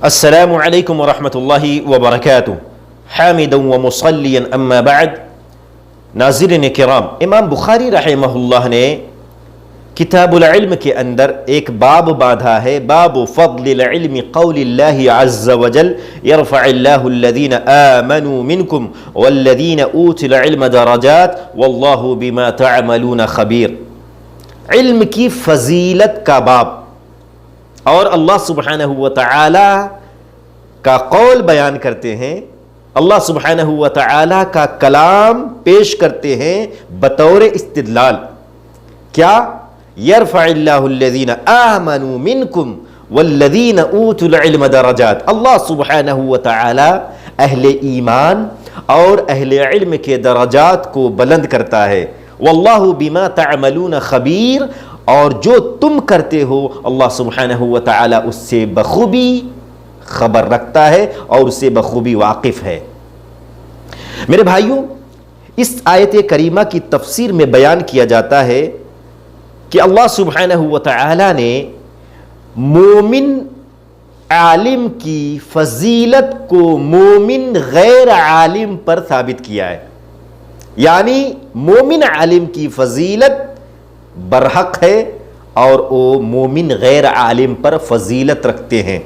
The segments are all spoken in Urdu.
السلام علیکم ورحمۃ اللہ وبرکاتہ حامدا ومصلیا اما بعد. ناظرین کرام، امام بخاری رحمہ اللہ نے کتاب العلم کے اندر ایک باب باندھا ہے، باب فضل العلم قول اللہ عز وجل یرفع اللہ الذین آمنوا منکم والذین اوتوا العلم درجات واللہ بما تعملون خبیر. علم کی فضیلت کا باب، اور اللہ سبحانہ وتعالی کا قول بیان کرتے ہیں، اللہ سبحانہ وتعالی کا کلام پیش کرتے ہیں بطور استدلال. کیا؟ یرفع اللہ الذین آمنوا منکم والذین اوتوا العلم درجات. اللہ سبحانہ وتعالی اہل ایمان اور اہل علم کے درجات کو بلند کرتا ہے. واللہ بما تعملون خبیر، اور جو تم کرتے ہو اللہ سبحانہ وتعالی اس سے بخوبی خبر رکھتا ہے اور اس سے بخوبی واقف ہے. میرے بھائیوں، اس آیت کریمہ کی تفسیر میں بیان کیا جاتا ہے کہ اللہ سبحانہ وتعالی نے مومن عالم کی فضیلت کو مومن غیر عالم پر ثابت کیا ہے. یعنی مومن عالم کی فضیلت برحق ہے اور وہ مومن غیر عالم پر فضیلت رکھتے ہیں.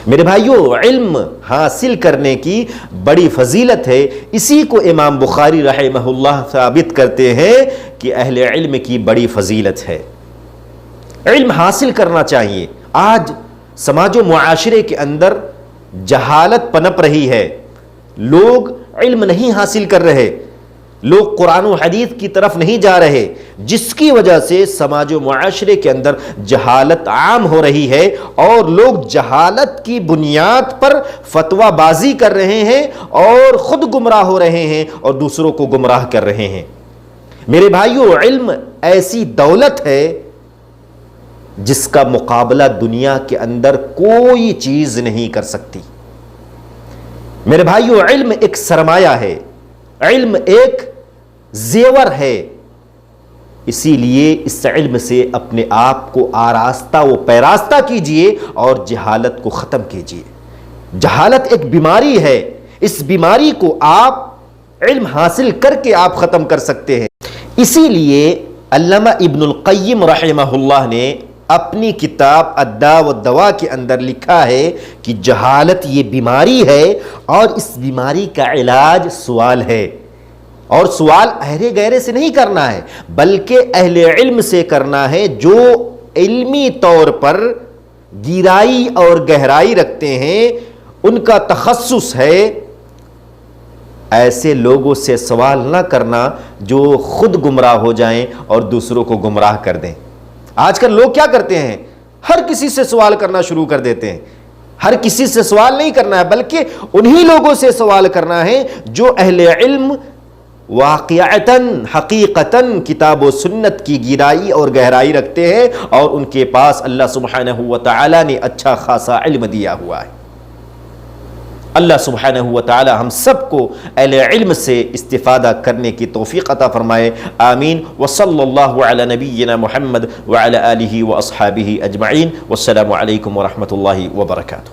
میرے بھائیوں، علم حاصل کرنے کی بڑی فضیلت ہے. اسی کو امام بخاری رحمہ اللہ ثابت کرتے ہیں کہ اہل علم کی بڑی فضیلت ہے. علم حاصل کرنا چاہیے. آج سماج و معاشرے کے اندر جہالت پنپ رہی ہے، لوگ علم نہیں حاصل کر رہے، لوگ قرآن و حدیث کی طرف نہیں جا رہے، جس کی وجہ سے سماج و معاشرے کے اندر جہالت عام ہو رہی ہے، اور لوگ جہالت کی بنیاد پر فتویٰ بازی کر رہے ہیں اور خود گمراہ ہو رہے ہیں اور دوسروں کو گمراہ کر رہے ہیں. میرے بھائیوں، علم ایسی دولت ہے جس کا مقابلہ دنیا کے اندر کوئی چیز نہیں کر سکتی. میرے بھائیوں، علم ایک سرمایہ ہے، علم ایک زیور ہے. اسی لیے اس علم سے اپنے آپ کو آراستہ و پیراستہ کیجئے اور جہالت کو ختم کیجئے. جہالت ایک بیماری ہے، اس بیماری کو آپ علم حاصل کر کے آپ ختم کر سکتے ہیں. اسی لیے علامہ ابن القیم رحمہ اللہ نے اپنی کتاب الداء والدواء کے اندر لکھا ہے کہ جہالت یہ بیماری ہے، اور اس بیماری کا علاج سوال ہے. اور سوال اہرے گہرے سے نہیں کرنا ہے، بلکہ اہل علم سے کرنا ہے جو علمی طور پر گہرائی اور گہرائی رکھتے ہیں، ان کا تخصص ہے. ایسے لوگوں سے سوال نہ کرنا جو خود گمراہ ہو جائیں اور دوسروں کو گمراہ کر دیں. آج کل لوگ کیا کرتے ہیں؟ ہر کسی سے سوال کرنا شروع کر دیتے ہیں. ہر کسی سے سوال نہیں کرنا ہے، بلکہ انہی لوگوں سے سوال کرنا ہے جو اہل علم واقعتاً حقیقتاً کتاب و سنت کی گہرائی اور گہرائی رکھتے ہیں، اور ان کے پاس اللہ سبحانہ وتعالی نے اچھا خاصا علم دیا ہوا ہے. اللہ سبحانہ وتعالی ہم سب کو اہل علم سے استفادہ کرنے کی توفیق عطا فرمائے. آمین. وصلی اللہ علی نبینا محمد وعلی آلہ واصحابہ اجمعین. والسلام علیکم ورحمۃ اللہ وبرکاتہ.